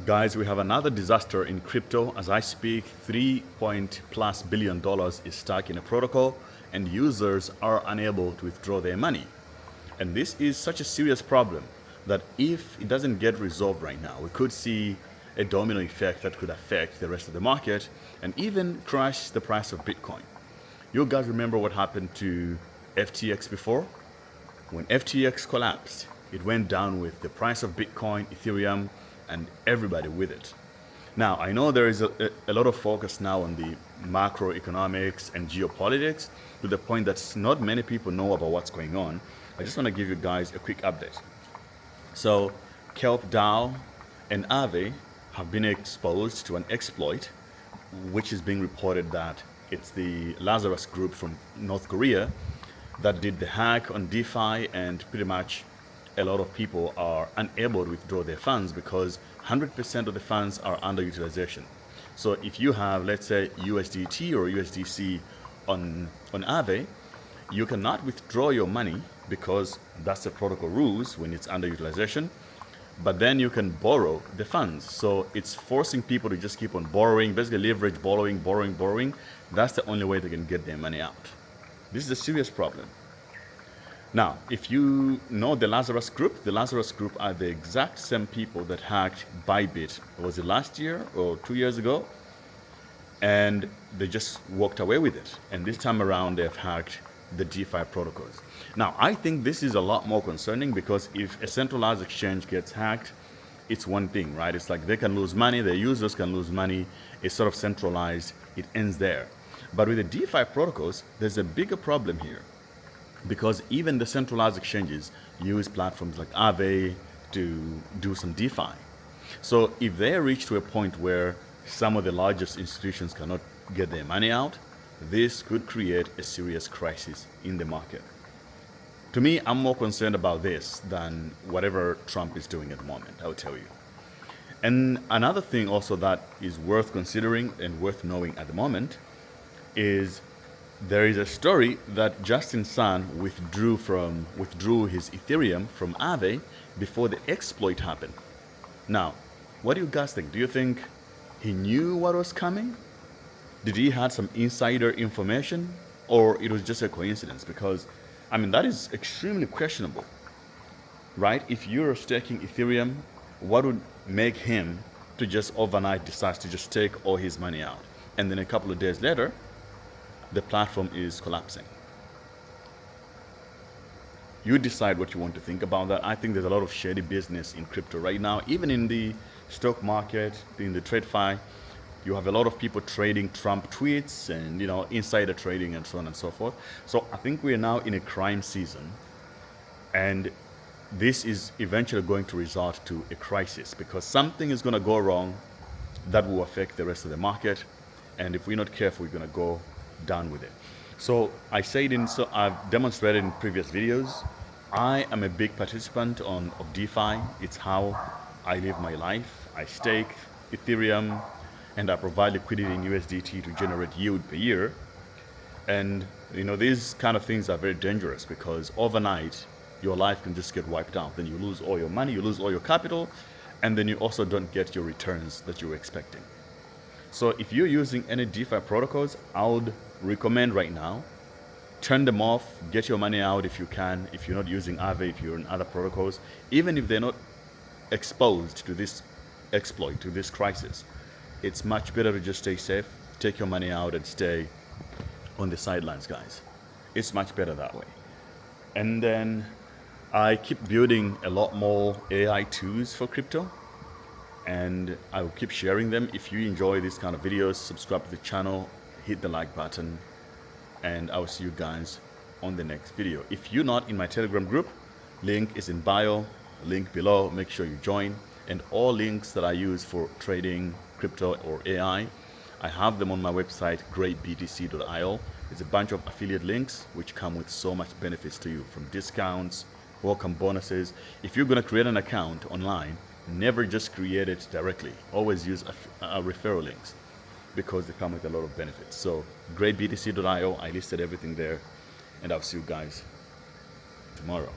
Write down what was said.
Guys, we have another disaster in crypto. As I speak, $3+ billion is stuck in a protocol and users are unable to withdraw their money. And this is such a serious problem that if it doesn't get resolved right now, we could see a domino effect that could affect the rest of the market and even crash the price of Bitcoin. You guys remember what happened to FTX before? When FTX collapsed, it went down with the price of Bitcoin, Ethereum, and everybody with it. Now, I know there is a lot of focus now on the macroeconomics and geopolitics to the point that not many people know about what's going on. I just want to give you guys a quick update. So, Kelp DAO and Aave have been exposed to an exploit, which is being reported that it's the Lazarus group from North Korea that did the hack on DeFi, and pretty much a lot of people are unable to withdraw their funds because 100% of the funds are underutilization. So if you have, let's say, USDT or USDC on Aave, you cannot withdraw your money because that's the protocol rules when it's underutilization. But then you can borrow the funds. So it's forcing people to just keep on borrowing, basically leverage borrowing. That's the only way they can get their money out. This is a serious problem. Now, if you know the Lazarus group are the exact same people that hacked Bybit. Was it last year or 2 years ago? And they just walked away with it. And this time around, they've hacked the DeFi protocols. Now, I think this is a lot more concerning because if a centralized exchange gets hacked, it's one thing, right? It's like they can lose money, their users can lose money. It's sort of centralized. It ends there. But with the DeFi protocols, there's a bigger problem here, because even the centralized exchanges use platforms like Aave to do some DeFi. So if they reach to a point where some of the largest institutions cannot get their money out, this could create a serious crisis in the market. To me, I'm more concerned about this than whatever Trump is doing at the moment, I will tell you. And another thing also that is worth considering and worth knowing at the moment is there is a story that Justin Sun withdrew his Ethereum from Aave before the exploit happened. Now, what do you guys think? Do you think he knew what was coming? Did he have some insider information, or it was just a coincidence? Because, I mean, that is extremely questionable, right? If you're staking Ethereum, what would make him to just overnight decide to just take all his money out, and then a couple of days later, the platform is collapsing? You decide what you want to think about that. I think there's a lot of shady business in crypto right now. Even in the stock market, in the TradeFi, you have a lot of people trading Trump tweets and, insider trading and so on and so forth. So I think we are now in a crime season, and this is eventually going to result to a crisis because something is going to go wrong that will affect the rest of the market. And if we're not careful, we're going to go down with it. So I've demonstrated in previous videos, I am a big participant of DeFi. It's how I live my life. I stake Ethereum and I provide liquidity in USDT to generate yield per year. And these kind of things are very dangerous because overnight your life can just get wiped out. Then you lose all your money, you lose all your capital, and then you also don't get your returns that you were expecting. So if you're using any DeFi protocols, I would recommend right now, turn them off, get your money out if you can. If you're not using Aave, if you're in other protocols, even if they're not exposed to this exploit, to this crisis, it's much better to just stay safe, take your money out and stay on the sidelines, guys. It's much better that way. And then I keep building a lot more AI tools for crypto, and I will keep sharing them. If you enjoy these kind of videos, subscribe to the channel, hit the like button, and I will see you guys on the next video. If you're not in my Telegram group, link is in bio, link below. Make sure you join. And all links that I use for trading crypto or AI, I have them on my website, greatbtc.io. There's a bunch of affiliate links which come with so much benefits to you, from discounts, welcome bonuses. If you're going to create an account online, never just create it directly. Always use referral links because they come with a lot of benefits. So greatbtc.io, I listed everything there, and I'll see you guys tomorrow.